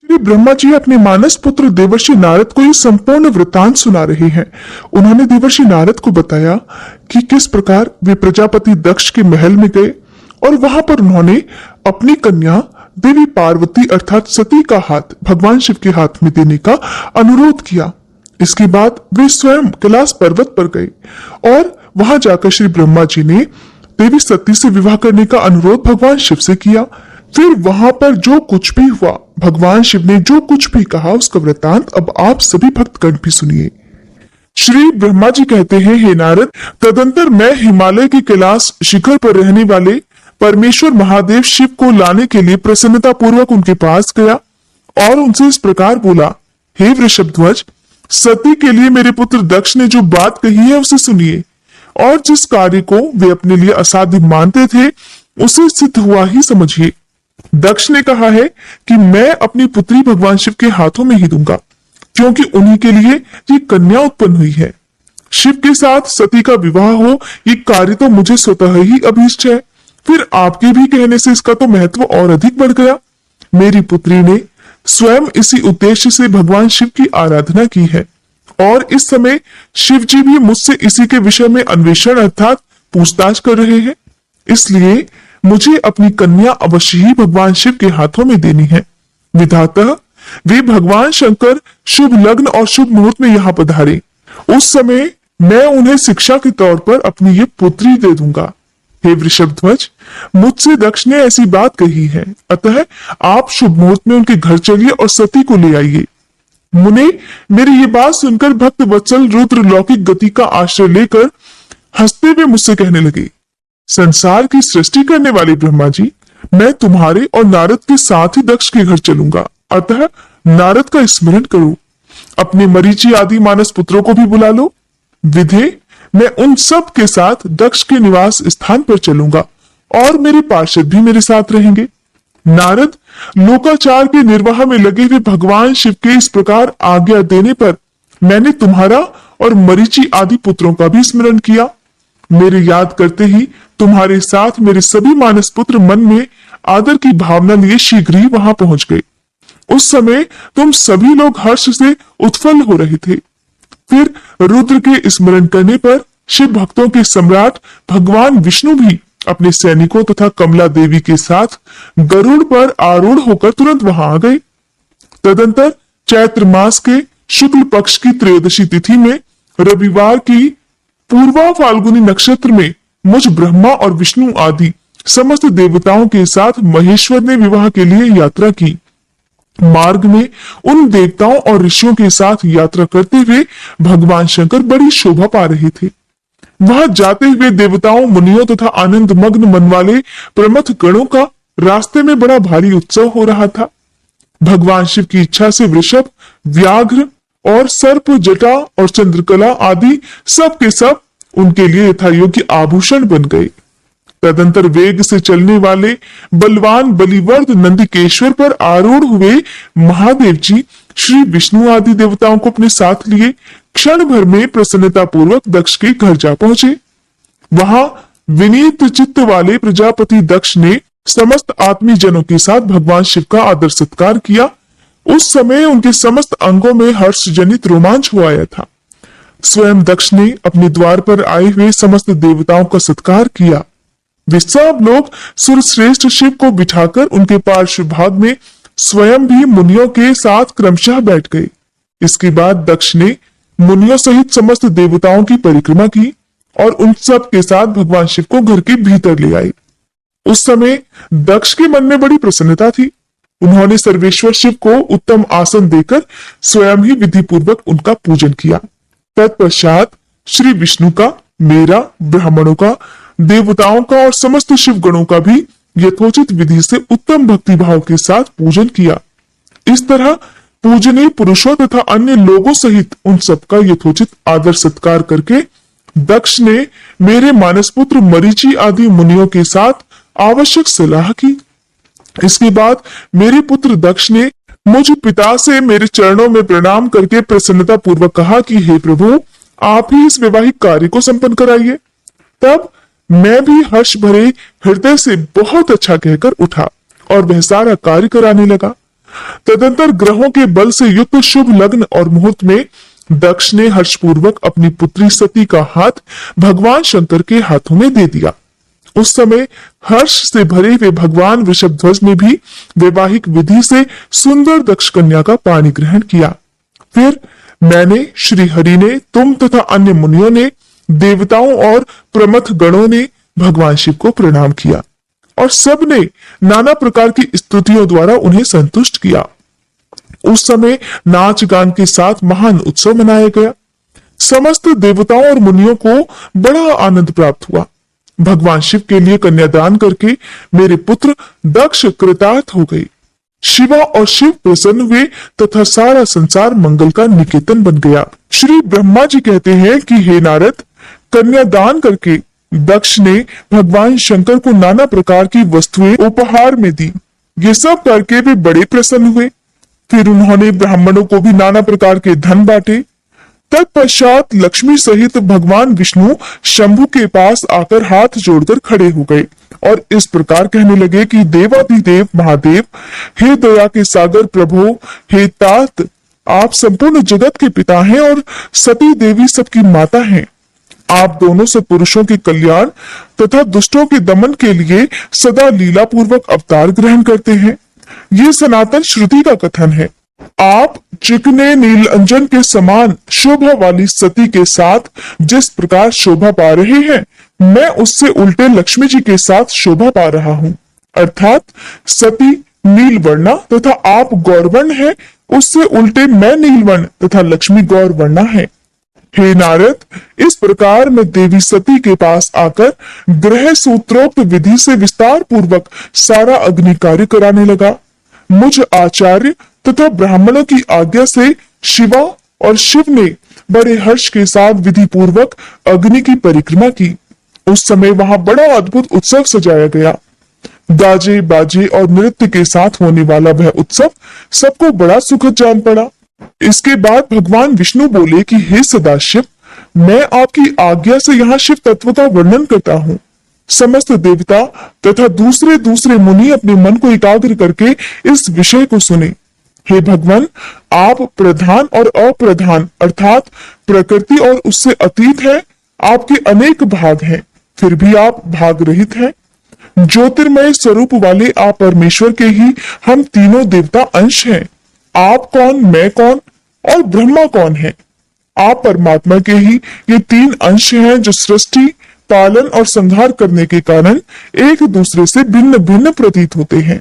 श्री ब्रह्मा जी अपने मानस पुत्र देवर्षि नारद को ये संपूर्ण वृतांत सुना रहे हैं। उन्होंने देवर्षि नारद को बताया कि किस प्रकार वे प्रजापति दक्ष के महल में गए और वहां पर उन्होंने अपनी कन्या देवी पार्वती अर्थात सती का हाथ भगवान शिव के हाथ में देने का अनुरोध किया। इसके बाद वे स्वयं कैलाश पर्वत पर गए और वहां जाकर श्री ब्रह्मा जी ने देवी सती से विवाह करने का अनुरोध भगवान शिव से किया। फिर वहां पर जो कुछ भी हुआ, भगवान शिव ने जो कुछ भी कहा, उसका वृतांत अब आप सभी भक्तगण भी सुनिए। श्री ब्रह्मा जी कहते हैं, हे नारद, तदंतर मैं हिमालय के कैलाश शिखर पर रहने वाले परमेश्वर महादेव शिव को लाने के लिए प्रसन्नता पूर्वक उनके पास गया और उनसे इस प्रकार बोला, हे वृषभध्वज, सती के लिए मेरे पुत्र दक्ष ने जो बात कही है उसे सुनिए और जिस कार्य को वे अपने लिए असाध्य मानते थे उसे सिद्ध हुआ ही समझिए। दक्ष ने कहा है कि मैं अपनी पुत्री भगवान शिव के हाथों में ही दूंगा, क्योंकि उन्हीं के लिए ये कन्या उत्पन्न हुई है। शिव के साथ सती का विवाह हो, ये कार्य तो मुझे स्वतः ही अभीष्ट है। फिर आपके भी कहने से इसका तो महत्व और अधिक बढ़ गया। मेरी पुत्री ने स्वयं इसी उद्देश्य से भगवान शिव की आराधना की है और इस समय शिव जी भी मुझसे इसी के विषय में अन्वेषण अर्थात पूछताछ कर रहे हैं। इसलिए मुझे अपनी कन्या अवश्य ही भगवान शिव के हाथों में देनी है। विधातः वे भगवान शंकर शुभ लग्न और शुभ मुहूर्त में यहाँ पधारे, उस समय मैं उन्हें शिक्षा के तौर पर अपनी ये पुत्री दे दूंगा। हे वृषभध्वज, मुझसे दक्ष ने ऐसी बात कही है, अतः आप शुभ मुहूर्त में उनके घर चलिए और सती को ले आइए। मुने मेरी ये बात सुनकर भक्त वत्सल रुद्र लौकिक गति का आश्रय लेकर हंसते हुए मुझसे कहने लगे, संसार की सृष्टि करने वाले ब्रह्मा जी, मैं तुम्हारे और नारद के साथ ही दक्ष के घर चलूंगा, अतः नारद का स्मरण करो। अपने मरीचि आदि मानस पुत्रों को भी बुला लो। विधे मैं उन सब के साथ दक्ष के निवास स्थान पर चलूंगा और मेरे पार्षद भी मेरे साथ रहेंगे। नारद, लोकाचार के निर्वाह में लगे हुए भगवान शिव के इस प्रकार आज्ञा देने पर मैंने तुम्हारा और मरीचि आदि पुत्रों का भी स्मरण किया। मेरे याद करते ही तुम्हारे साथ मेरे सभी मानस पुत्र मन में आदर की भावना लिए शीघ्र ही वहां पहुंच गए। उस समय तुम सभी लोग हर्ष से उत्फुल्ल हो रहे थे। फिर रुद्र के स्मरण करने पर शिव भक्तों के सम्राट भगवान विष्णु भी अपने सैनिकों तथा कमला देवी के साथ गरुड़ पर आरूढ़ होकर तुरंत वहां आ गए। तदंतर चैत्र मास के शुक्ल पक्ष की त्रयोदशी तिथि में रविवार की पूर्वा फाल्गुनी नक्षत्र में मुझ ब्रह्मा और विष्णु आदि समस्त देवताओं के साथ महेश्वर ने विवाह के लिए यात्रा की। मार्ग में उन देवताओं और ऋषियों के साथ यात्रा करते हुए भगवान शंकर बड़ी शोभा पा रहे थे। वहां जाते हुए देवताओं, मुनियों तथा आनंद मग्न मन वाले प्रमथ गणों का रास्ते में बड़ा भारी उत्सव हो रहा था। भगवान शिव की इच्छा से वृषभ, व्याघ्र और सर्प, जटा और चंद्रकला आदि सब के सब उनके लिए यथा योग्य आभूषण बन गए। तदंतर वेग से चलने वाले बलवान बलिवर्द नंदिकेश्वर पर आरूढ़ हुए महादेव जी श्री विष्णु आदि देवताओं को अपने साथ लिए क्षण भर में प्रसन्नता पूर्वक दक्ष के घर जा पहुंचे। वहां विनीत चित्त वाले प्रजापति दक्ष ने समस्त आत्मी जनों के साथ भगवान शिव का आदर सत्कार किया। उस समय उनके समस्त अंगों में हर्ष जनित रोमांच हो आया था। स्वयं दक्ष ने अपने द्वार पर आए हुए समस्त देवताओं का सत्कार किया। वे सब लोग सुरश्रेष्ठ शिव को बिठाकर उनके पार्श्व भाग में स्वयं भी मुनियों के साथ क्रमशः बैठ गए। इसके बाद दक्ष ने मुनियों सहित समस्त देवताओं की परिक्रमा की और उन सब के साथ भगवान शिव को घर के भीतर ले आए। उस समय दक्ष के मन में बड़ी प्रसन्नता थी। उन्होंने सर्वेश्वर शिव को उत्तम आसन देकर स्वयं ही विधि पूर्वक उनका पूजन किया। तत्पश्चात श्री विष्णु का, मेरा, ब्राह्मणों का, देवताओं का और समस्त शिव गणों का भी यथोचित विधि से उत्तम भक्ति भाव के साथ पूजन किया। इस तरह पूजनीय पुरुषों तथा अन्य लोगों सहित उन सबका यथोचित आदर सत्कार करके दक्ष ने मेरे मानसपुत्र मरीचि आदि मुनियों के साथ आवश्यक सलाह की। इसके बाद मेरे पुत्र दक्ष ने मुझ पिता से मेरे चरणों में प्रणाम करके प्रसन्नता पूर्वक कहा कि हे प्रभु, आप ही इस वैवाहिक कार्य को संपन्न कराइए। तब मैं भी हर्ष भरे हृदय से बहुत अच्छा कहकर उठा और वह सारा कार्य कराने लगा। तदंतर ग्रहों के बल से युक्त शुभ लग्न और मुहूर्त में दक्ष ने हर्षपूर्वक अपनी पुत्री सती का हाथ भगवान शंकर के हाथों में दे दिया। उस समय हर्ष से भरे हुए भगवान वृषभध्वज ने भी वैवाहिक विधि से सुंदर दक्ष कन्या का पाणी ग्रहण किया। फिर मैंने, श्री हरि ने, तुम तथा अन्य मुनियों ने, देवताओं और प्रमथ गणों ने भगवान शिव को प्रणाम किया और सबने नाना प्रकार की स्तुतियों द्वारा उन्हें संतुष्ट किया। उस समय नाच गान के साथ महान उत्सव मनाया गया। समस्त देवताओं और मुनियों को बड़ा आनंद प्राप्त हुआ। भगवान शिव के लिए कन्यादान करके मेरे पुत्र दक्ष कृतार्थ हो गए। शिवा और शिव प्रसन्न हुए तथा सारा संसार मंगल का निकेतन बन गया। श्री ब्रह्मा जी कहते हैं कि हे नारद, कन्यादान करके दक्ष ने भगवान शंकर को नाना प्रकार की वस्तुएं उपहार में दी। ये सब करके वे बड़े प्रसन्न हुए। फिर उन्होंने ब्राह्मणों को भी नाना प्रकार के धन बांटे। तत्पश्चात लक्ष्मी सहित भगवान विष्णु शंभु के पास आकर हाथ जोड़कर खड़े हो गए और इस प्रकार कहने लगे कि देवाधिदेव महादेव, हे दया के सागर प्रभु, हे तात, आप संपूर्ण जगत के पिता हैं और सती देवी सबकी माता हैं। आप दोनों सत्पुरुषों के कल्याण तथा दुष्टों के दमन के लिए सदा लीला पूर्वक अवतार ग्रहण करते हैं। ये सनातन श्रुति का कथन है। आप चिकने नीलांजन के समान शोभा वाली सती के साथ जिस प्रकार शोभा पा रहे हैं, मैं उससे उल्टे लक्ष्मी जी के साथ शोभा पा रहा हूँ। अर्थात सती नीलवर्णा तथा आप गौरवर्ण है, उससे उल्टे मैं नीलवर्ण तथा लक्ष्मी गौरवर्णा है। हे नारद, इस प्रकार मैं देवी सती के पास आकर ग्रह सूत्रोक्त विधि से विस्तार पूर्वक सारा अग्नि कार्य कराने लगा। मुझ आचार्य तथा ब्राह्मणों की आज्ञा से शिवा और शिव ने बड़े हर्ष के साथ विधि पूर्वक अग्नि की परिक्रमा की। उस समय वहां बड़ा अद्भुत उत्सव सजाया गया। दाजे बाजे और नृत्य के साथ होने वाला वह उत्सव सबको बड़ा सुखद जान पड़ा। इसके बाद भगवान विष्णु बोले कि हे सदाशिव, मैं आपकी आज्ञा से यहाँ शिव तत्व का वर्णन करता हूँ। समस्त देवता तथा दूसरे दूसरे मुनि अपने मन को एकाग्र करके इस विषय को सुने। हे भगवान, आप प्रधान और अप्रधान अर्थात प्रकृति और उससे अतीत है। आपके अनेक भाग हैं, फिर भी आप भाग रहित हैं। ज्योतिर्मय स्वरूप वाले आप परमेश्वर के ही हम तीनों देवता अंश हैं। आप कौन, मैं कौन और ब्रह्मा कौन है? आप परमात्मा के ही ये तीन अंश हैं जो सृष्टि, पालन और संहार करने के कारण एक दूसरे से भिन्न भिन्न प्रतीत होते हैं।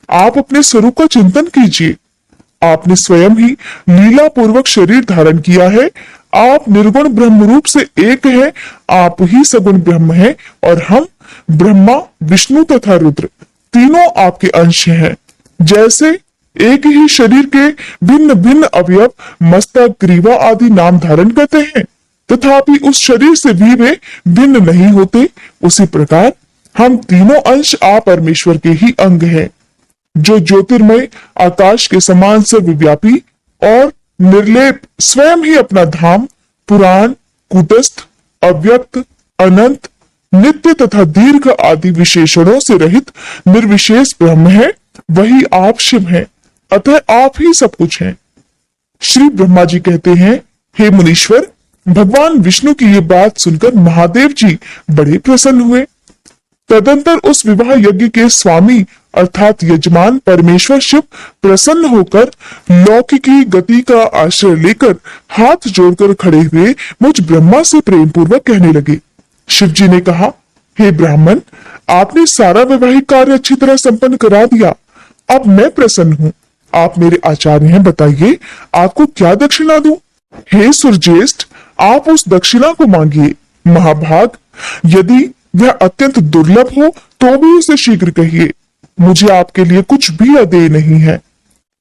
आप अपने स्वरूप का चिंतन कीजिए। आपने स्वयं ही लीला पूर्वक शरीर धारण किया है। आप निर्गुण ब्रह्म रूप से एक है। आप ही सगुण ब्रह्म है और हम ब्रह्मा, विष्णु तथा रुद्र तीनों आपके अंश हैं। जैसे एक ही शरीर के भिन्न भिन्न अवयव मस्तक, ग्रीवा आदि नाम धारण करते हैं, तथापि उस शरीर से भी वे भिन्न नहीं होते, उसी प्रकार हम तीनों अंश आप परमेश्वर के ही अंग हैं, जो ज्योतिर्मय आकाश के समान सर्वव्यापी और निर्लेप स्वयं ही अपना धाम, पुराण, कूटस्थ, अव्यक्त, अनंत, नित्य तथा दीर्घ आदि विशेषणों से रहित निर्विशेष ब्रह्म है। वही आप शिव हैं, अतः आप ही सब कुछ हैं। श्री ब्रह्मा जी कहते हैं, हे मुनीश्वर, भगवान विष्णु की ये बात सुनकर महादेव जी बड़े प्रसन्न हुए। तदंतर उस विवाह यज्ञ के स्वामी अर्थात यजमान परमेश्वर शिव प्रसन्न होकर लौकिकी गति का आश्रय लेकर हाथ जोड़कर खड़े हुए मुझ ब्रह्मा से प्रेम पूर्वक कहने लगे। शिव जी ने कहा, हे ब्राह्मण, आपने सारा वैवाहिक कार्य अच्छी तरह संपन्न करा दिया। अब मैं प्रसन्न हूँ। आप मेरे आचार्य हैं, बताइए आपको क्या दक्षिणा दूं? हे सुरज्येष्ठ, आप उस दक्षिणा को मांगिए। महाभाग, यदि वह अत्यंत दुर्लभ हो तो भी उसे शीघ्र कहिए। मुझे आपके लिए कुछ भी अदेय नहीं है।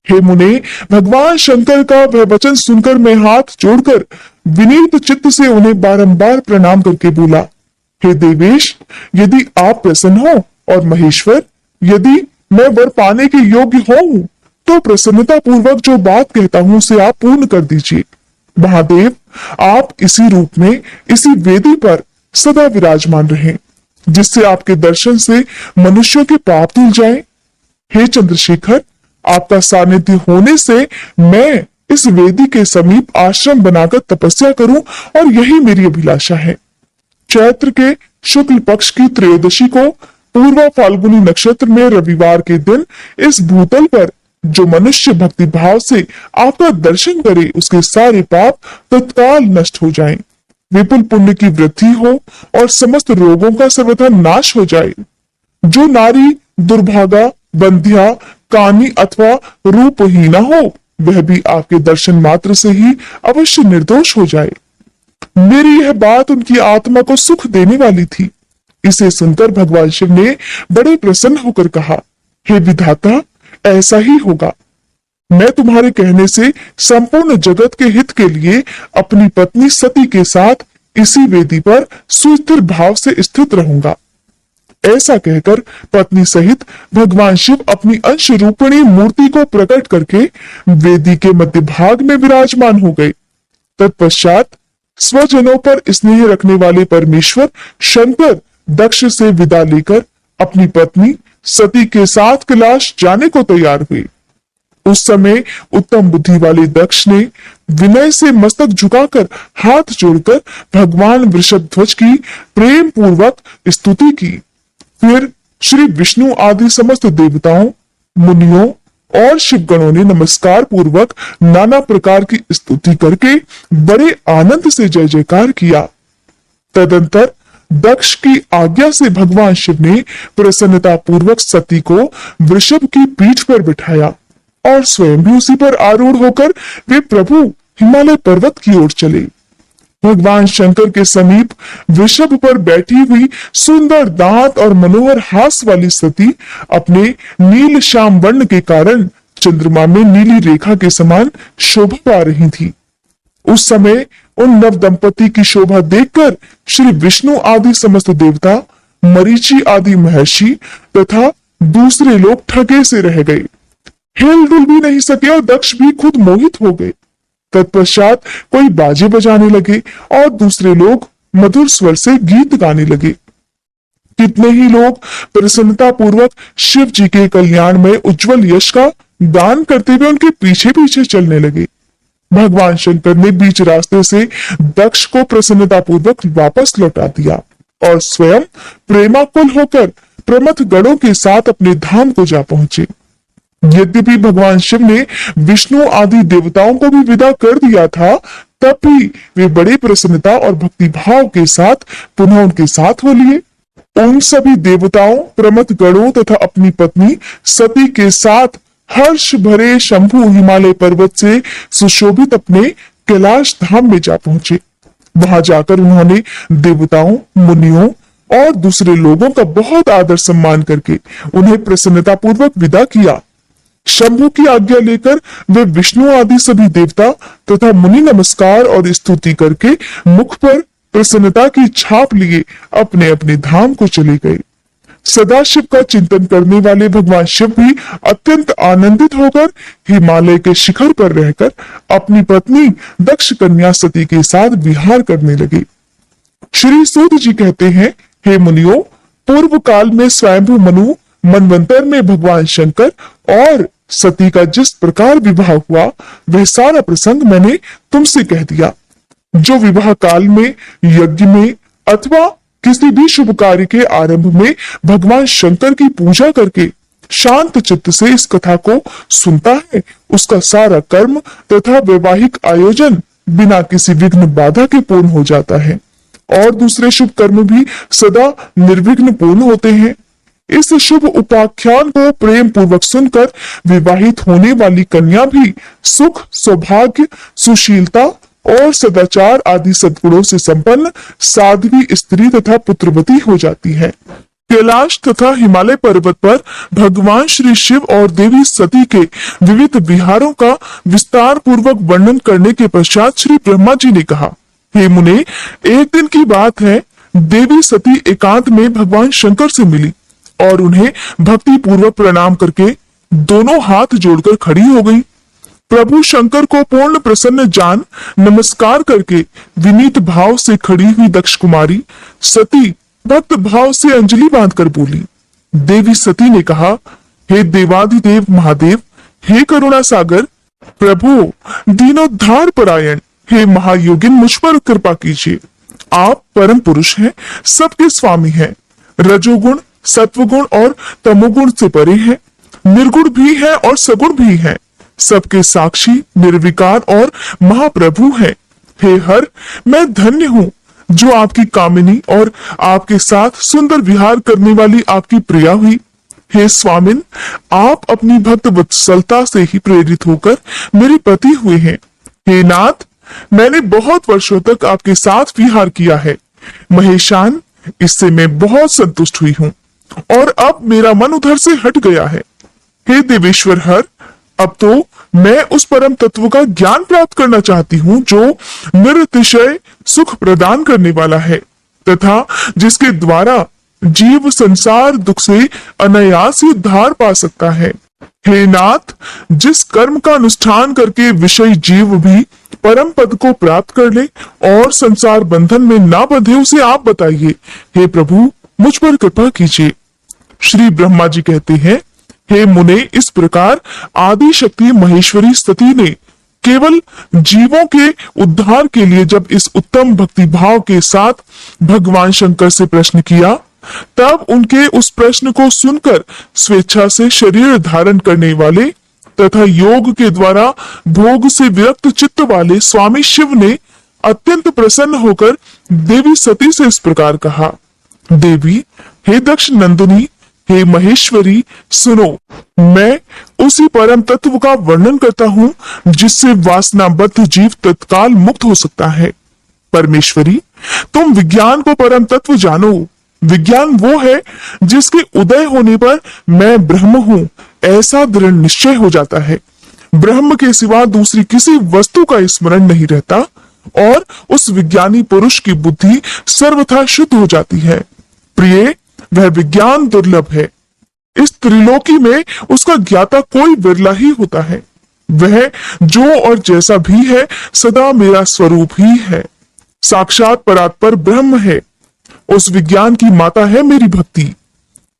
हे मुने, भगवान शंकर का वह वचन सुनकर मैं हाथ जोड़कर विनीत चित्त से उन्हें बारंबार प्रणाम करके बोला, हे देवेश, यदि आप प्रसन्न हो और महेश्वर, यदि मैं वर पाने के योग्य हूं तो प्रसन्नता पूर्वक जो बात कहता हूं उसे आप पूर्ण कर दीजिए। महादेव, आप इसी रूप में इसी वेदी पर सदा विराजमान रहें, जिससे आपके दर्शन से मनुष्यों के पाप धुल जाएं। हे चंद्रशेखर, आपका सानिध्य होने से मैं इस वेदी के समीप आश्रम बनाकर तपस्या करूं और यही मेरी अभिलाषा है। चैत्र के शुक्ल पक्ष की त्रयोदशी को पूर्व फाल्गुनी नक्षत्र में रविवार के दिन इस भूतल पर जो मनुष्य भक्ति भाव से आपका दर्शन करे उसके सारे पाप तत्काल नष्ट हो जाएं, विपुल पुण्य की वृद्धि हो और समस्त रोगों का सर्वथा नाश हो जाए। जो नारी दुर्भागा, बंध्या, कानी अथवा रूपहीना हो वह भी आपके दर्शन मात्र से ही अवश्य निर्दोष हो जाए। मेरी यह बात उनकी आत्मा को सुख देने वाली थी। इसे सुनकर भगवान शिव ने बड़े प्रसन्न होकर कहा, हे विधाता, ऐसा ही होगा। मैं तुम्हारे कहने से संपूर्ण जगत के हित के लिए अपनी पत्नी सती के साथ इसी वेदी पर सुस्थिर भाव से स्थित रहूंगा। ऐसा कहकर पत्नी सहित भगवान शिव अपनी अंश रूपिणी मूर्ति को प्रकट करके वेदी के मध्य भाग में विराजमान हो गए। तत्पश्चात स्वजनों पर स्नेह रखने वाले परमेश्वर शंकर दक्ष से विदा लेकर अपनी पत्नी सती के साथ कैलाश जाने को तैयार हुए। उस समय उत्तम बुद्धि वाले दक्ष ने विनय से मस्तक झुकाकर हाथ जोड़कर भगवान वृषभध्वज की प्रेम पूर्वक स्तुति की। फिर श्री विष्णु आदि समस्त देवताओं, मुनियों और शिवगणों ने नमस्कार पूर्वक नाना प्रकार की स्तुति करके बड़े आनंद से जय जयकार किया। तदंतर दक्ष की आज्ञा से भगवान शिव ने प्रसन्नता पूर्वक सती को वृषभ की पीठ पर बिठाया और स्वयं भी उसी पर आरूढ़ होकर वे प्रभु हिमालय पर्वत की ओर चले। भगवान शंकर के समीप वृषभ पर बैठी हुई सुंदर दांत और मनोहर हास वाली सती अपने नील श्याम वर्ण के कारण चंद्रमा में नीली रेखा के समान शोभा पा रही थी। उस समय उन नव दंपति की शोभा देखकर श्री विष्णु आदि समस्त देवता, मरीचि आदि महर्षि तथा दूसरे लोग ठगे से रह गए, हिल डुल भी नहीं सके और दक्ष भी खुद मोहित हो गए। तत्पश्चात कोई बाजे बजाने लगे और दूसरे लोग मधुर स्वर से गीत गाने लगे। कितने ही लोग प्रसन्नता पूर्वक शिव जी के कल्याण में उज्जवल यश का गान करते हुए उनके पीछे पीछे चलने लगे। भगवान शंकर ने बीच रास्ते से दक्ष को प्रसन्नता पूर्वक वापस लौटा दिया और स्वयं प्रेमाकुल होकर प्रमथ गणों के साथ अपने धाम को जा पहुंचे। यद्यपि भगवान शिव ने विष्णु आदि देवताओं को भी विदा कर दिया था, तब भी वे बड़े प्रसन्नता और भक्ति भाव के साथ पुनः उनके साथ हो लिए। उन सभी देवताओं, प्रमथ गणों तथा अपनी पत्नी सती के साथ हर्ष भरे शंभु हिमालय पर्वत से सुशोभित अपने कैलाश धाम में जा पहुंचे। वहां जाकर उन्होंने देवताओं, मुनियों और दूसरे लोगों का बहुत आदर सम्मान करके उन्हें प्रसन्नता पूर्वक विदा किया। शंभु की आज्ञा लेकर वे विष्णु आदि सभी देवता तथा मुनि नमस्कार और स्तुति करके मुख पर प्रसन्नता की छाप लिए अपने अपने धाम को चले गए। सदाशिव का चिंतन करने वाले भगवान शिव भी अत्यंत आनंदित होकर हिमालय के शिखर पर रहकर अपनी पत्नी दक्ष कन्या सती के साथ विहार करने लगे। श्री सूत जी कहते हैं, हे मुनियों, पूर्व काल में स्वयंभू मनु मनवंतर में भगवान शंकर और सती का जिस प्रकार विवाह हुआ वह सारा प्रसंग मैंने तुमसे कह दिया। जो विवाह काल में, यज्ञ में अथवा किसी भी शुभ कार्य के आरंभ में भगवान शंकर की पूजा करके शांत चित्त से इस कथा को सुनता है, उसका सारा कर्म तथा वैवाहिक आयोजन बिना किसी विघ्न बाधा के पूर्ण हो जाता है और दूसरे शुभ कर्म भी सदा निर्विघ्न पूर्ण होते हैं। इस शुभ उपाख्यान को प्रेम पूर्वक सुनकर विवाहित होने वाली कन्या भी सुख, सौभाग्य, सुशीलता और सदाचार आदि सद्गुणों से संपन्न साध्वी स्त्री तथा पुत्रवती हो जाती है। कैलाश तथा हिमालय पर्वत पर भगवान श्री शिव और देवी सती के विविध विहारों का विस्तार पूर्वक वर्णन करने के पश्चात श्री ब्रह्मा जी ने कहा, हे मुने, एक दिन की बात है, देवी सती एकांत में भगवान शंकर से मिली और उन्हें भक्ति पूर्वक प्रणाम करके दोनों हाथ जोड़कर खड़ी हो गई। प्रभु शंकर को पूर्ण प्रसन्न जान नमस्कार करके विनीत भाव से खड़ी हुई दक्ष कुमारी सती भक्त भाव से अंजलि बांधकर बोली। देवी सती ने कहा, हे देवाधिदेव महादेव, हे करुणा सागर, प्रभु दीनोद्धार परायण, हे महायोगिन मुझ पर कृपा कीजिए। आप परम पुरुष हैं, सबके स्वामी हैं, रजोगुण, सत्वगुण और तमोगुण से परे हैं, निर्गुण भी है और सगुण भी है, सबके साक्षी, निर्विकार और महाप्रभु हैं। हे हर, मैं धन्य हूँ जो आपकी कामिनी और आपके साथ सुंदर विहार करने वाली आपकी प्रिया हुई। हे स्वामिन, आप अपनी भक्त वत्सलता से ही प्रेरित होकर मेरे पति हुए हैं। हे नाथ, मैंने बहुत वर्षों तक आपके साथ विहार किया है। महेशान, इससे मैं बहुत संतुष्ट हुई हूँ और अब मेरा मन उधर से हट गया है। हे देवेश्वर हर, अब तो मैं उस परम तत्व का ज्ञान प्राप्त करना चाहती हूँ जो निरतिशय सुख प्रदान करने वाला है तथा जिसके द्वारा जीव संसार दुख से अनायास ही उद्धार पा सकता है। हे नाथ, जिस कर्म का अनुष्ठान करके विषय जीव भी परम पद को प्राप्त कर ले और संसार बंधन में ना बंधे, उसे आप बताइए। हे प्रभु, मुझ पर कृपा कीजिए। श्री ब्रह्मा जी कहते हैं, हे मुने, इस प्रकार आदि शक्ति महेश्वरी सती ने केवल जीवों के उद्धार के लिए जब इस उत्तम भक्ति भाव के साथ भगवान शंकर से प्रश्न किया, तब उनके उस प्रश्न को सुनकर स्वेच्छा से शरीर धारण करने वाले तथा योग के द्वारा भोग से विरक्त चित्त वाले स्वामी शिव ने अत्यंत प्रसन्न होकर देवी सती से इस प्रकार कहा, देवी, हे दक्ष नंदिनी, हे महेश्वरी, सुनो, मैं उसी परम तत्व का वर्णन करता हूँ जिससे वासनाबद्ध जीव तत्काल मुक्त हो सकता है। परमेश्वरी, तुम विज्ञान को परम तत्व जानो। विज्ञान वो है जिसके उदय होने पर मैं ब्रह्म हूँ ऐसा दृढ़ निश्चय हो जाता है। ब्रह्म के सिवा दूसरी किसी वस्तु का स्मरण नहीं रहता और उस विज्ञानी पुरुष की बुद्धि सर्वथा शुद्ध हो जाती है। प्रिय, वह विज्ञान दुर्लभ है। इस त्रिलोकी में उसका ज्ञाता कोई विरला ही होता है। वह जो और जैसा भी है सदा मेरा स्वरूप ही है, साक्षात परात्पर ब्रह्म है। उस विज्ञान की माता है मेरी भक्ति।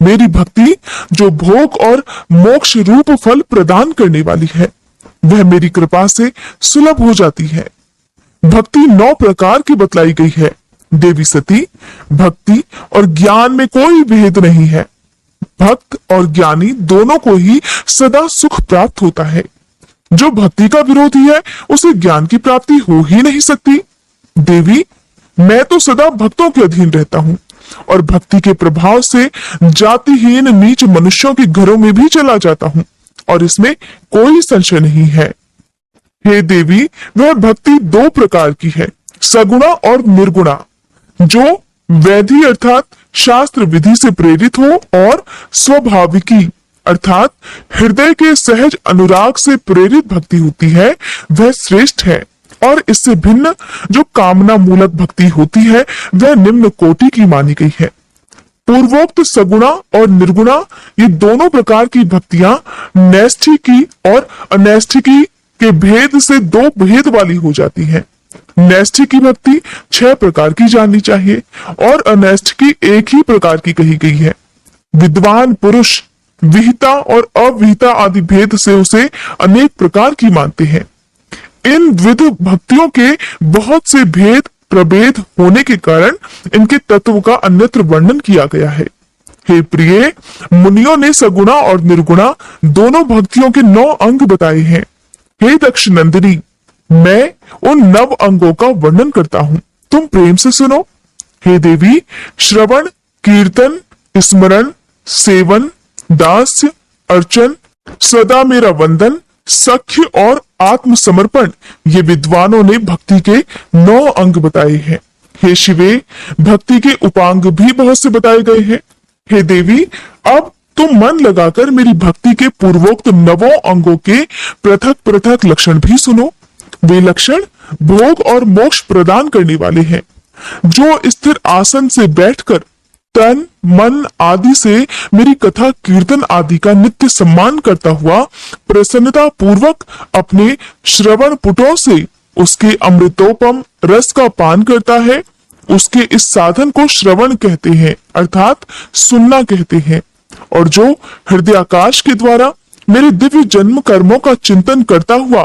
मेरी भक्ति जो भोग और मोक्ष रूप फल प्रदान करने वाली है, वह मेरी कृपा से सुलभ हो जाती है। भक्ति 9 प्रकार की बतलाई गई है। देवी सती, भक्ति और ज्ञान में कोई भेद नहीं है। भक्त और ज्ञानी दोनों को ही सदा सुख प्राप्त होता है। जो भक्ति का विरोधी है उसे ज्ञान की प्राप्ति हो ही नहीं सकती। देवी, मैं तो सदा भक्तों के अधीन रहता हूँ और भक्ति के प्रभाव से जातिहीन नीच मनुष्यों के घरों में भी चला जाता हूँ और इसमें कोई संशय नहीं है। हे देवी, वह भक्ति 2 प्रकार की है, सगुणा और निर्गुणा, जो वैधि अर्थात शास्त्र विधि से प्रेरित हो और स्वाभाविकी अर्थात हृदय के सहज अनुराग से प्रेरित भक्ति होती है, वह श्रेष्ठ है। और इससे भिन्न जो कामना मूलक भक्ति होती है वह निम्न कोटि की मानी गई है। पूर्वोक्त सगुणा और निर्गुणा ये दोनों प्रकार की भक्तियां नैष्ठिकी और अनैष्ठिकी के भेद से 2 भेद वाली हो जाती हैं। नैष्ठिकी भक्ति 6 प्रकार की जाननी चाहिए और अनैष्ठिकी 1 ही प्रकार की कही गई है। विद्वान पुरुष विहिता और अविहिता आदि भेद से उसे अनेक प्रकार की मानते हैं। इन द्विध भक्तियों के बहुत से भेद प्रभेद होने के कारण इनके तत्व का अन्यत्र वर्णन किया गया है। हे प्रिय, मुनियों ने सगुणा और निर्गुणा दोनों भक्तियों के 9 अंग बताए हैं। हे दक्ष नंदिनी, मैं उन 9 अंगों का वर्णन करता हूँ, तुम प्रेम से सुनो। हे देवी, श्रवण, कीर्तन, स्मरण, सेवन, दास्य, अर्चन, सदा मेरा वंदन, सख्य और आत्मसमर्पण ये विद्वानों ने भक्ति के 9 अंग बताए हैं। हे शिवे, भक्ति के उपांग भी बहुत से बताए गए हैं। हे देवी, अब तुम मन लगाकर मेरी भक्ति के पूर्वोक्त 9 अंगों के पृथक पृथक लक्षण भी सुनो। वे लक्षण भोग और मोक्ष प्रदान करने वाले हैं। जो स्थिर आसन से बैठकर तन मन आदि से मेरी कथा कीर्तन आदि का नित्य सम्मान करता हुआ प्रसन्नता पूर्वक अपने श्रवण पुटों से उसके अमृतोपम रस का पान करता है, उसके इस साधन को श्रवण कहते हैं अर्थात सुनना कहते हैं। और जो हृदयाकाश के द्वारा मेरे दिव्य जन्म कर्मों का चिंतन करता हुआ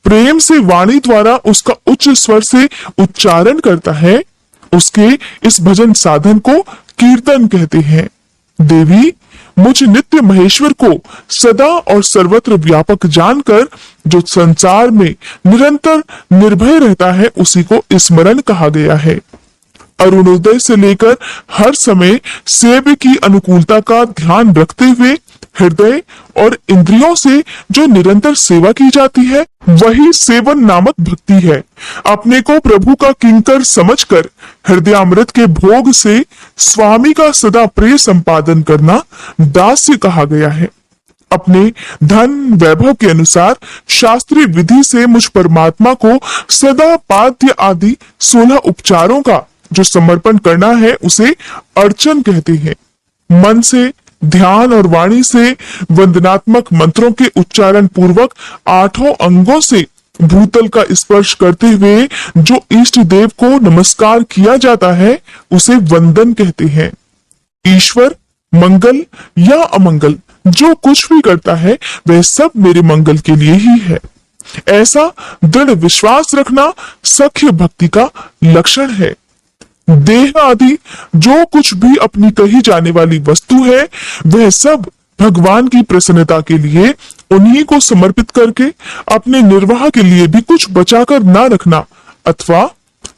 प्रेम से वाणी द्वारा उसका उच्च स्वर से उच्चारण करता है, उसके इस भजन साधन को कीर्तन कहते हैं। देवी, मुझ नित्य महेश्वर को सदा और सर्वत्र व्यापक जानकर जो संसार में निरंतर निर्भय रहता है, उसी को स्मरण कहा गया है। अरुणोदय से लेकर हर समय सेव्य की अनुकूलता का ध्यान रखते हुए हृदय और इंद्रियों से जो निरंतर सेवा की जाती है, वही सेवन नामक भक्ति है। अपने को प्रभु का किंकर समझकर हृदयामृत के भोग से स्वामी का सदा प्रिय संपादन करना दास्य कहा गया है। अपने धन वैभव के अनुसार शास्त्रीय विधि से मुझ परमात्मा को सदा पाद्य आदि 16 उपचारों का जो समर्पण करना है, उसे अर्चन कहते हैं। मन से, ध्यान और वाणी से वंदनात्मक मंत्रों के उच्चारण पूर्वक 8 अंगों से भूतल का स्पर्श करते हुए जो इष्ट देव को नमस्कार किया जाता है, उसे वंदन कहते हैं। ईश्वर मंगल या अमंगल जो कुछ भी करता है, वह सब मेरे मंगल के लिए ही है, ऐसा दृढ़ विश्वास रखना सख्य भक्ति का लक्षण है। देह आदि जो कुछ भी अपनी कही जाने वाली वस्तु है, वह सब भगवान की प्रसन्नता के लिए उन्हीं को समर्पित करके अपने निर्वाह के लिए भी कुछ बचाकर ना रखना अथवा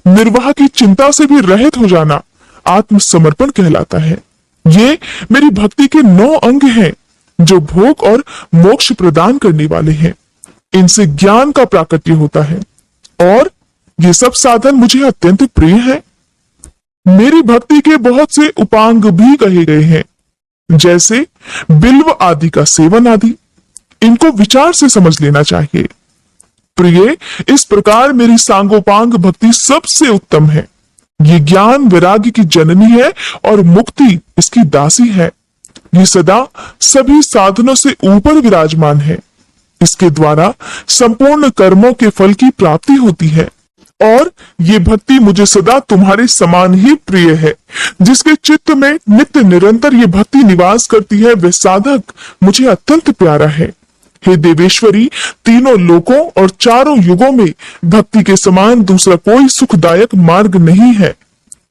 निर्वाह की चिंता से भी रहित हो जाना आत्मसमर्पण कहलाता है। ये मेरी भक्ति के 9 अंग हैं जो भोग और मोक्ष प्रदान करने वाले हैं। इनसे ज्ञान का प्राकट्य होता है और ये सब साधन मुझे अत्यंत प्रिय हैं। मेरी भक्ति के बहुत से उपांग भी कहे गए हैं, जैसे बिल्व आदि का सेवन आदि। इनको विचार से समझ लेना चाहिए। प्रिय, इस प्रकार मेरी सांगोपांग भक्ति सबसे उत्तम है। ये ज्ञान वैराग्य की जननी है और मुक्ति इसकी दासी है। ये सदा सभी साधनों से ऊपर विराजमान है। इसके द्वारा संपूर्ण कर्मों के फल की प्राप्ति होती है और ये भक्ति मुझे सदा तुम्हारे समान ही प्रिय है। जिसके चित्त में नित्य निरंतर ये भक्ति निवास करती है, वह साधक मुझे अत्यंत प्यारा है। हे देवेश्वरी, तीनों लोकों और चारों युगों में भक्ति के समान दूसरा कोई सुखदायक मार्ग नहीं है।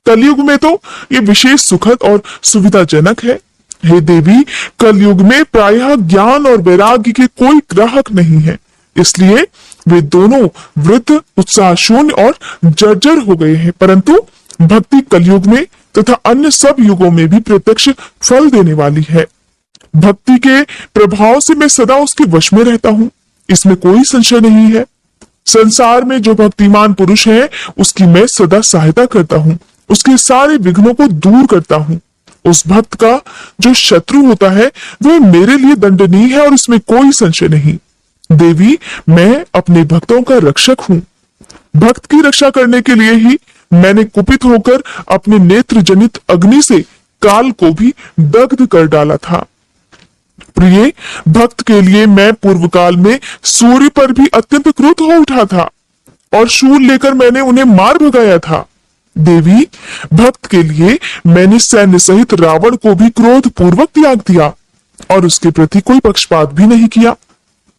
कलयुग में तो ये विशेष सुखद और सुविधाजनक है। हे देवी, कलयुग में प्रायः ज्ञान और वैराग्य के कोई ग्राहक नहीं है, इसलिए वे दोनों वृद्ध, उत्साह शून्य और जर्जर हो गए हैं। परंतु भक्ति कलयुग में तथा अन्य सब युगों में भी प्रत्यक्ष फल देने वाली है। भक्ति के प्रभाव से मैं सदा उसके वश में रहता हूँ, इसमें कोई संशय नहीं है। संसार में जो भक्तिमान पुरुष है, उसकी मैं सदा सहायता करता हूँ, उसके सारे विघ्नों को दूर करता हूँ। उस भक्त का जो शत्रु होता है, वह मेरे लिए दंडनीय है और इसमें कोई संशय नहीं। देवी, मैं अपने भक्तों का रक्षक हूँ। भक्त की रक्षा करने के लिए ही मैंने कुपित होकर अपने नेत्र जनित अग्नि से काल को भी दग्ध कर डाला था। प्रिय, भक्त के लिए मैं पूर्व काल में सूर्य पर भी अत्यंत क्रुद्ध हो उठा था और शूल लेकर मैंने उन्हें मार भगाया था। देवी, भक्त के लिए मैंने सैन्य सहित रावण को भी क्रोध पूर्वक त्याग दिया और उसके प्रति कोई पक्षपात भी नहीं किया।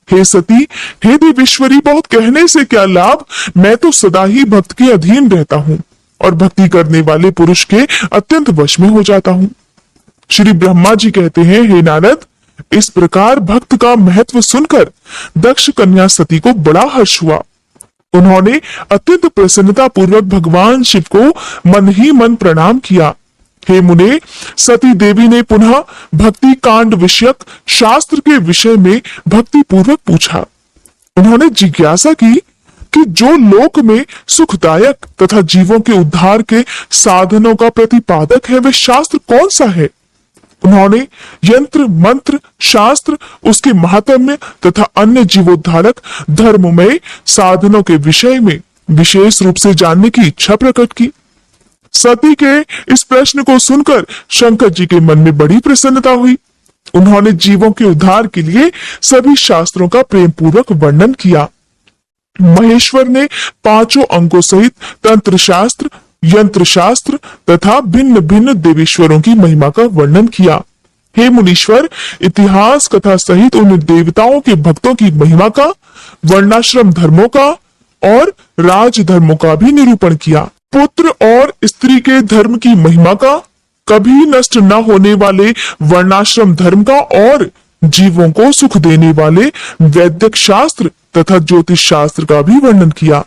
हे सती, हे देवेश्वरी, बहुत कहने से क्या लाभ, मैं तो सदा ही भक्त के अधीन रहता हूँ और भक्ति करने वाले पुरुष के अत्यंत वश में हो जाता हूँ। श्री ब्रह्मा जी कहते हैं, हे नारद, इस प्रकार भक्त का महत्व सुनकर दक्ष कन्या सती को बड़ा हर्ष हुआ। उन्होंने अत्यंत प्रसन्नता पूर्वक भगवान शिव को मन ही मन प्रणाम किया। हे मुने, सती देवी ने पुनः भक्ति कांड विषयक शास्त्र के विषय में भक्ति पूर्वक पूछा। उन्होंने जिज्ञासा की कि जो लोक में सुखदायक तथा जीवों के उद्धार के साधनों का प्रतिपादक है, वह शास्त्र कौन सा है। उन्होंने यंत्र मंत्र शास्त्र, उसके महात्म्य तथा अन्य जीवोद्धारक धर्ममय साधनों के विषय में विशेष रूप से जानने की इच्छा प्रकट की। सती के इस प्रश्न को सुनकर शंकर जी के मन में बड़ी प्रसन्नता हुई। उन्होंने जीवों के उद्धार के लिए सभी शास्त्रों का प्रेम पूर्वक वर्णन किया। महेश्वर ने 5 अंगों सहित तंत्र शास्त्र, यंत्र शास्त्र तथा भिन्न भिन्न देवेश्वरों की महिमा का वर्णन किया। हे मुनीश्वर, इतिहास कथा सहित उन देवताओं के भक्तों की महिमा का, वर्णाश्रम धर्मों का और राज धर्मों का भी निरूपण किया। पुत्र और स्त्री के धर्म की महिमा का, कभी नष्ट न होने वाले वर्णाश्रम धर्म का और जीवों को सुख देने वाले वैदिक शास्त्र तथा ज्योतिष शास्त्र का भी वर्णन किया।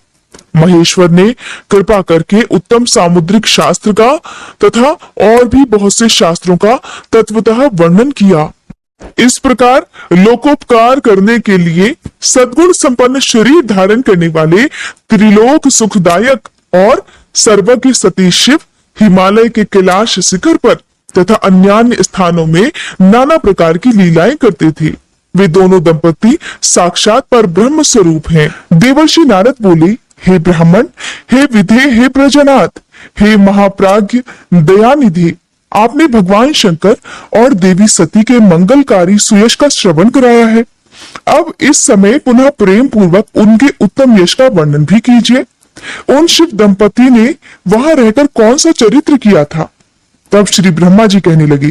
महेश्वर ने कृपा करके उत्तम सामुद्रिक शास्त्र का तथा और भी बहुत से शास्त्रों का तत्वतः वर्णन किया। इस प्रकार लोकोपकार करने के लिए सद्गुण संपन्न शरीर धारण करने वाले त्रिलोक सुखदायक और सर्वज्ञ सती शिव हिमालय के कैलाश शिखर पर तथा अन्य स्थानों में नाना प्रकार की लीलाएं करते थे। वे दोनों दंपति साक्षात पर ब्रह्म स्वरूप हैं। देवर्षि नारद बोले, हे ब्राह्मण, हे विधे, हे प्रजनाथ, हे महाप्राज्ञ दयानिधि, आपने भगवान शंकर और देवी सती के मंगलकारी सुयश का श्रवण कराया है। अब इस समय पुनः प्रेम पूर्वक उनके उत्तम यश का वर्णन भी कीजिए। उन शिव दंपति ने वहां रहकर कौन सा चरित्र किया था? तब श्री ब्रह्मा जी कहने लगे,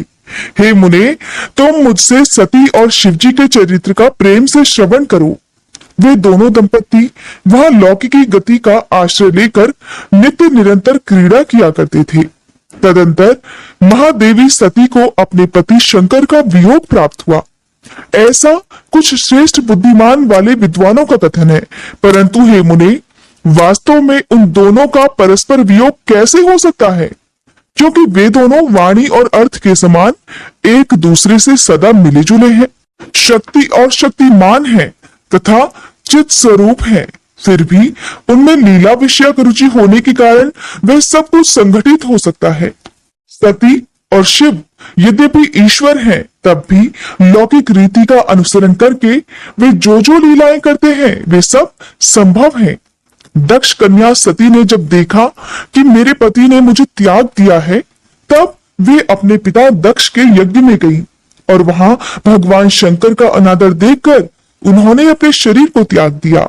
हे मुने, तुम मुझसे सती और शिवजी के चरित्र का प्रेम से श्रवण करो। वे दोनों दंपति वहां लौकिकी गति का आश्रय लेकर नित्य निरंतर क्रीड़ा किया करते थे। तदंतर महादेवी सती को अपने पति शंकर का वियोग प्राप्त हुआ। ऐसा कुछ श्रेष्ठ बुद्धिमान वाले विद्वानों का कथन है, परंतु हे मुने, वास्तव में उन दोनों का परस्पर वियोग कैसे हो सकता है? क्योंकि वे दोनों वाणी और अर्थ के समान एक दूसरे से सदा मिले जुले हैं, शक्ति और शक्तिमान हैं तथा चित स्वरूप हैं। फिर भी उनमें लीला विषयक रुचि होने के कारण वह सब कुछ संगठित हो सकता है। सती और शिव यद्यपि ईश्वर हैं, तब भी लौकिक रीति का अनुसरण करके वे जो जो लीलाएं करते हैं वे सब संभव हैं। दक्ष कन्या सती ने जब देखा कि मेरे पति ने मुझे त्याग दिया है, तब वे अपने पिता दक्ष के यज्ञ में गई और वहां भगवान शंकर का अनादर देखकर उन्होंने अपने शरीर को त्याग दिया।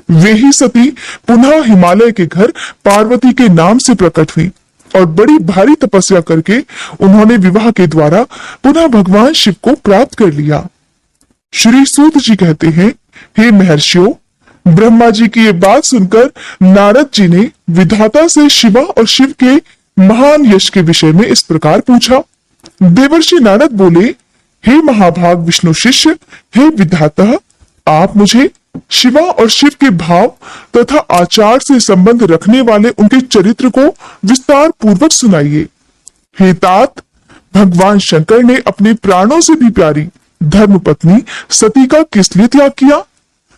वे ही सती पुनः हिमालय के घर पार्वती के नाम से प्रकट हुई और बड़ी भारी तपस्या करके उन्होंने विवाह के द्वारा पुनः भगवान शिव को प्राप्त कर लिया। श्री सूत जी कहते हैं, हे महर्षियों, ब्रह्मा जी की ये बात सुनकर नारद जी ने विधाता से शिवा और शिव के महान यश के विषय में इस प्रकार पूछा। देवर्षि नारद बोले, हे महाभाग विष्णु शिष्य, हे विधाता, आप मुझे शिवा और शिव के भाव तथा आचार से संबंध रखने वाले उनके चरित्र को विस्तार पूर्वक सुनाइए। हे तात, भगवान शंकर ने अपने प्राणों से भी प्यारी धर्मपत्नी सती का किस लिए त्याग किया?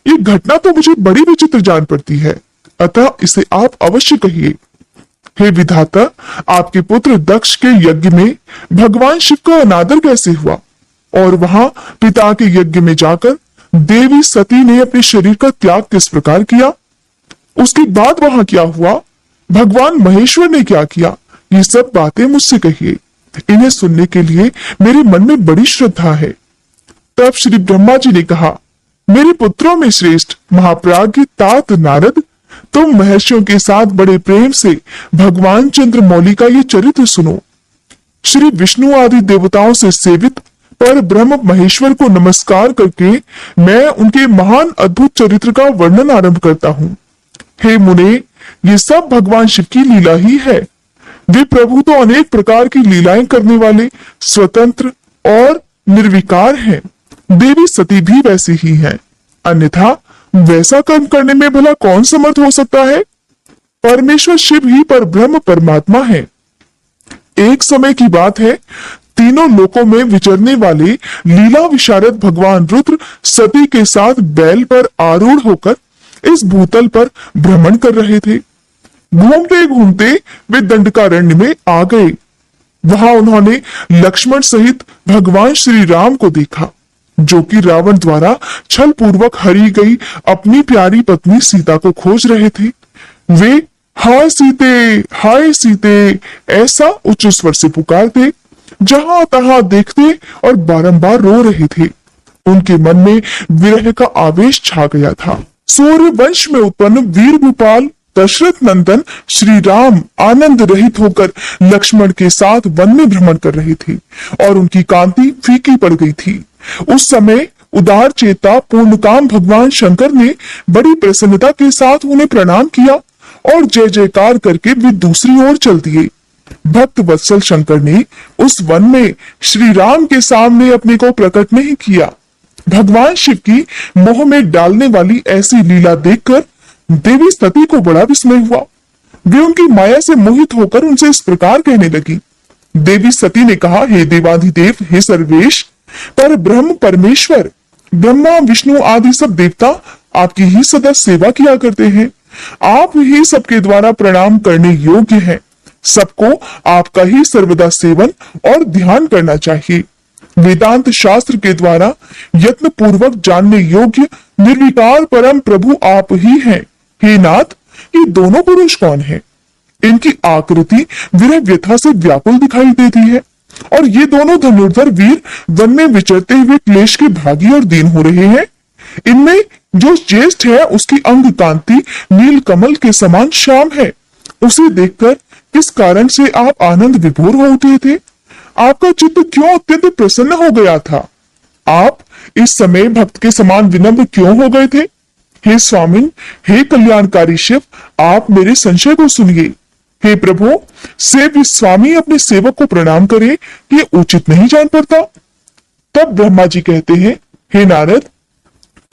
ये घटना तो मुझे बड़ी विचित्र जान पड़ती है, अतः इसे आप अवश्य कहिए। हे विधाता, आपके पुत्र दक्ष के यज्ञ में भगवान शिव का अनादर कैसे हुआ और वहां पिता के यज्ञ में जाकर देवी सती ने अपने शरीर का त्याग किस प्रकार किया? उसके बाद वहां क्या हुआ? भगवान महेश्वर ने क्या किया? ये सब बातें मुझसे कहिए। इन्हें सुनने के लिए मेरे मन में बड़ी श्रद्धा है। तब श्री ब्रह्मा जी ने कहा, मेरे पुत्रों में श्रेष्ठ महाप्राज्ञ तात नारद, तुम महर्षियों के साथ बड़े प्रेम से भगवान चंद्रमौली का ये चरित्र सुनो। श्री विष्णु आदि देवताओं से सेवित पर ब्रह्म महेश्वर को नमस्कार करके मैं उनके महान अद्भुत चरित्र का वर्णन आरंभ करता हूँ। हे मुने, ये सब भगवान शिव की लीला ही है। वे प्रभु तो अनेक प्रकार की लीलाएं करने वाले स्वतंत्र और निर्विकार हैं। देवी सती भी वैसी ही हैं, अन्यथा वैसा कर्म करने में भला कौन समर्थ हो सकता है? परमेश्वर शिव ही पर ब्रह्म परमात्मा है। एक समय की बात है, तीनों लोकों में विचरने वाले लीला विशारद भगवान रुद्र सती के साथ बैल पर आरूढ़ होकर इस भूतल पर भ्रमण कर रहे थे। घूमते घूमते वे दंडकारण्य में आ गए। वहां उन्होंने लक्ष्मण सहित भगवान श्री राम को देखा, जो कि रावण द्वारा छल पूर्वक हरी गई अपनी प्यारी पत्नी सीता को खोज रहे थे। वे हाय सीते ऐसा उच्च स्वर से पुकारते, जहां तहां देखते और बारंबार रो रहे थे। उनके मन में विरह का आवेश छा गया था। सूर्य वंश में उत्पन्न वीर भूपाल दशरथ नंदन श्री राम आनंद रहित होकर लक्ष्मण के साथ वन में भ्रमण कर रहे थे और उनकी कांति फीकी पड़ गई थी। उस समय उदार चेता पूर्णकाम भगवान शंकर ने बड़ी प्रसन्नता के साथ उन्हें प्रणाम किया और जय जयकार करके वे दूसरी ओर चल दिए। भक्त वत्सल शंकर ने उस वन में श्री राम के सामने अपने को प्रकट नहीं किया। भगवान शिव की मोह में डालने वाली ऐसी लीला देखकर देवी सती को बड़ा विस्मय हुआ। वे उनकी माया से मोहित होकर उनसे इस प्रकार कहने लगी। देवी सती ने कहा, हे देवाधिदेव, हे सर्वेश, पर ब्रह्म परमेश्वर, ब्रह्मा विष्णु आदि सब देवता आपकी ही सदा सेवा किया करते हैं। आप ही सबके द्वारा प्रणाम करने योग्य हैं। सबको आपका ही सर्वदा सेवन और ध्यान करना चाहिए। वेदांत शास्त्र के द्वारा यत्न पूर्वक जानने योग्य निर्विकार परम प्रभु आप ही हैं। हे नाथ, ये दोनों पुरुष कौन हैं? इनकी आकृति विरह व्यथा से व्याकुल दिखाई देती है और ये दोनों धनुर्धर वीर वन में विचरते हुए क्लेश के भागी और दीन हो रहे हैं। इनमें जो ज्येष्ठ है उसकी अंग कांति नील कमल के समान श्याम है। उसे देखकर किस कारण से आप आनंद विभोर हो उठे थे? आपका चित्त क्यों अत्यंत प्रसन्न हो गया था? आप इस समय भक्त के समान विनम्र क्यों हो गए थे? हे स्वामिन, हे कल्याणकारी शिव, आप मेरे संशय को सुनिए। हे प्रभु, सेव्य स्वामी अपने सेवक को प्रणाम करे, ये उचित नहीं जान पड़ता। तब ब्रह्मा जी कहते हैं, हे नारद,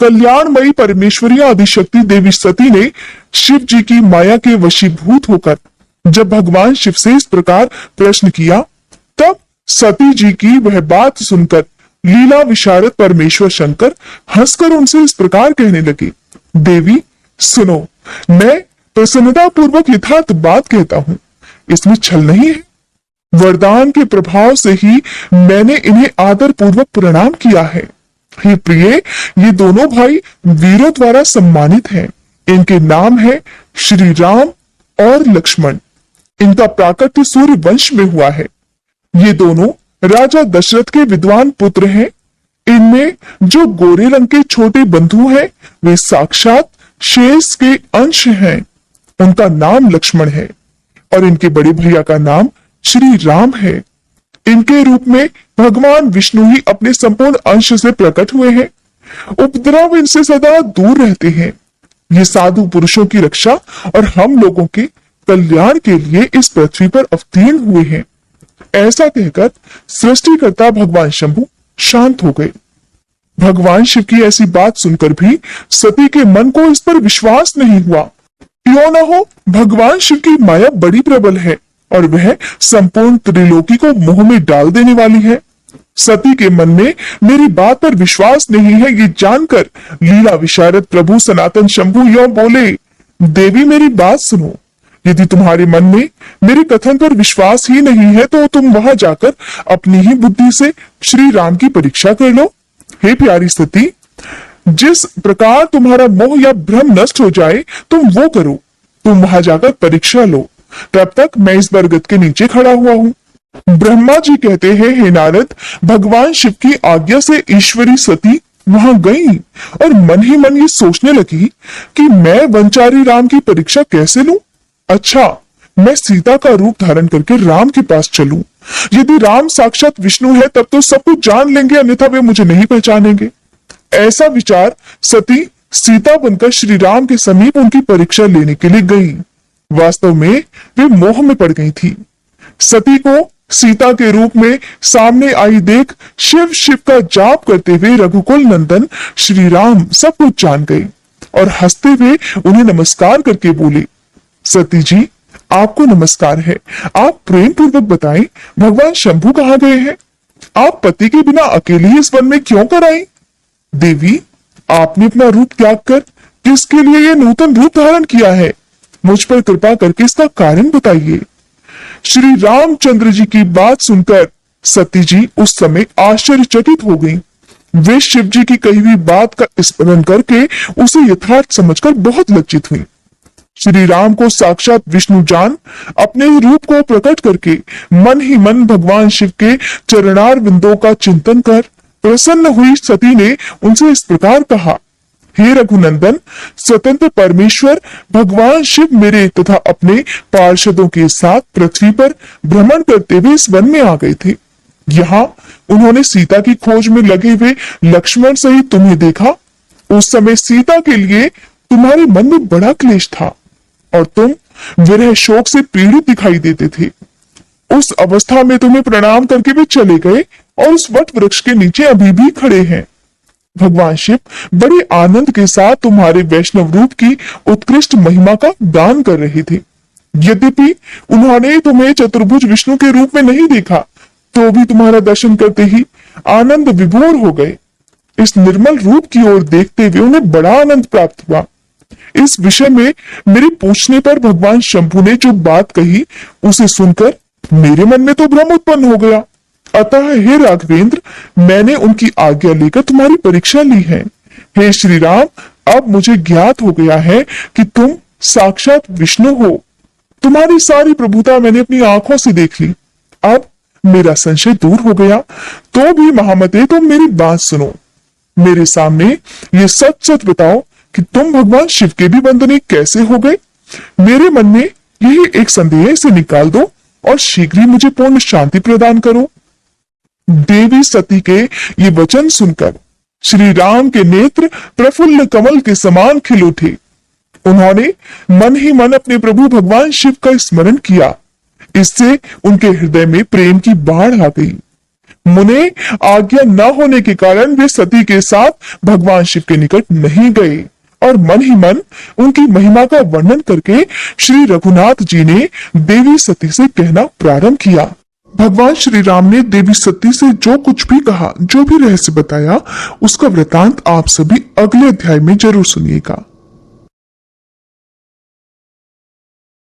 कल्याणमयी परमेश्वरी आदिशक्ति देवी सती ने शिव जी की माया के वशीभूत होकर जब भगवान शिव से इस प्रकार प्रश्न किया, तब सती जी की वह बात सुनकर लीला विशारद परमेश्वर शंकर हंसकर उनसे इस प्रकार कहने लगे, देवी सुनो, मैं प्रसन्नता पूर्वक यथार्थ बात कहता हूं, इसमें छल नहीं है। वरदान के प्रभाव से ही मैंने इन्हें आदर पूर्वक प्रणाम किया है। हे प्रिय, ये दोनों भाई वीरों द्वारा सम्मानित हैं। इनके नाम है श्री राम और लक्ष्मण। इनका प्राकट्य सूर्य वंश में हुआ है। ये दोनों राजा दशरथ के विद्वान पुत्र हैं। इनमें जो गोरे रंग के छोटे बंधु हैं, वे साक्षात शेष के अंश हैं। उनका नाम लक्ष्मण है और इनके बड़े भैया का नाम श्री राम है। इनके रूप में भगवान विष्णु ही अपने संपूर्ण अंश से प्रकट हुए हैं। उपद्रव इनसे सदा दूर रहते हैं। ये साधु पुरुषों की रक्षा और हम लोगों के कल्याण के लिए इस पृथ्वी पर अवतीर्ण हुए हैं। ऐसा कहकर सृष्टिकर्ता भगवान शंभु शांत हो गए। भगवान शिव की ऐसी बात सुनकर भी सती के मन को इस पर विश्वास नहीं हुआ। क्यों न हो, भगवान शिव की माया बड़ी प्रबल है और वह संपूर्ण त्रिलोकी को मोह में डाल देने वाली है। सती के मन में मेरी बात पर विश्वास नहीं है, ये जानकर लीला विशारद प्रभु सनातन शंभु यों बोले, देवी मेरी बात सुनो। यदि तुम्हारे मन में मेरे कथन पर विश्वास ही नहीं है तो तुम वहां जाकर अपनी ही बुद्धि से श्री राम की परीक्षा कर लो। हे प्यारी सती, जिस प्रकार तुम्हारा मोह या भ्रम नष्ट हो जाए तुम वो करो। तुम वहां जाकर परीक्षा लो। तब तक मैं इस बरगद के नीचे खड़ा हुआ हूँ। ब्रह्मा जी कहते हैं, हे नारद, भगवान शिव की आज्ञा से ईश्वरी सती वहां गई और मन ही मन ये सोचने लगी कि मैं वनचारी राम की परीक्षा कैसे लूं। अच्छा, मैं सीता का रूप धारण करके राम के पास चलूं। यदि राम साक्षात विष्णु है तब तो सब कुछ जान लेंगे, अन्यथा वे मुझे नहीं पहचानेंगे। ऐसा विचार सती सीता बनकर श्री राम के समीप उनकी परीक्षा लेने के लिए गई। वास्तव में वे मोह में पड़ गई थी। सती को सीता के रूप में सामने आई देख शिव शिव का जाप करते हुए रघुकुल नंदन श्री राम सब कुछ जान गए और हंसते हुए उन्हें नमस्कार करके बोले, सती जी, आपको नमस्कार है। आप प्रेम पूर्वक बताएं, भगवान शंभु कहाँ गए हैं? आप पति के बिना अकेले ही इस वन में क्यों कर आई? देवी, आपने अपना रूप त्याग कर किसके लिए ये नूतन रूप धारण किया है? मुझ पर कृपा करके इसका कारण बताइए। श्री रामचंद्र जी की बात सुनकर सती जी उस समय आश्चर्यचकित हो गईं। वे शिव जी की कही हुई बात का स्मरण करके उसे यथार्थ समझकर बहुत लज्जित हुई। श्री राम को साक्षात विष्णु जान अपने रूप को प्रकट करके मन ही मन भगवान शिव के चरणार बिंदों का चिंतन कर प्रसन्न हुई सती ने उनसे इस प्रकार कहा, हे रघुनंदन, स्वतंत्र परमेश्वर भगवान शिव मेरे तथा अपने पार्षदों के साथ पृथ्वी पर भ्रमण करते हुए इस वन में आ गए थे। यहाँ उन्होंने सीता की खोज में लगे हुए लक्ष्मण सहित तुम्हें देखा। उस समय सीता के लिए तुम्हारे मन में बड़ा क्लेश था और तुम विरह शोक से पीड़ित दिखाई देते थे। उस अवस्था में तुम्हें प्रणाम करके वे चले गए और उस वट वृक्ष के नीचे अभी भी खड़े हैं। भगवान शिव बड़े आनंद के साथ तुम्हारे वैष्णव रूप की उत्कृष्ट महिमा का गान कर रहे थे। यद्यपि उन्होंने तुम्हें चतुर्भुज विष्णु के रूप में नहीं देखा, तो भी तुम्हारा दर्शन करते ही आनंद विभोर हो गए। इस निर्मल रूप की ओर देखते हुए उन्हें बड़ा आनंद प्राप्त हुआ। इस विषय में मेरे पूछने पर भगवान शंभु ने जो बात कही, उसे सुनकर मेरे मन में तो भ्रम उत्पन्न हो गया। अतः हे राघवेंद्र, मैंने उनकी आज्ञा लेकर तुम्हारी परीक्षा ली है। हे श्री राम, अब मुझे ज्ञात हो गया है कि तुम साक्षात विष्णु हो। तुम्हारी सारी प्रभुता मैंने अपनी आंखों से देख ली। अब मेरा संशय दूर हो गया। तो भी महामते, तुम मेरी बात सुनो। मेरे सामने ये सच सच बताओ कि तुम भगवान शिव के भी वंदनीय कैसे हो गए। मेरे मन में यही एक संदेह है, इसे निकाल दो और शीघ्र ही मुझे पूर्ण शांति प्रदान करो। देवी सती के ये वचन सुनकर श्री राम के नेत्र प्रफुल्ल कमल के समान खिल उठे। उन्होंने मन ही मन अपने प्रभु भगवान शिव का स्मरण किया। इससे उनके हृदय में प्रेम की बाढ़ आ गई। मुने आज्ञा न होने के कारण वे सती के साथ भगवान शिव के निकट नहीं गए और मन ही मन उनकी महिमा का वर्णन करके श्री रघुनाथ जी ने देवी सती से कहना प्रारंभ किया। भगवान श्री राम ने देवी सती से जो कुछ भी कहा, जो भी रहस्य बताया, उसका वृतांत आप सभी अगले अध्याय में जरूर सुनिएगा।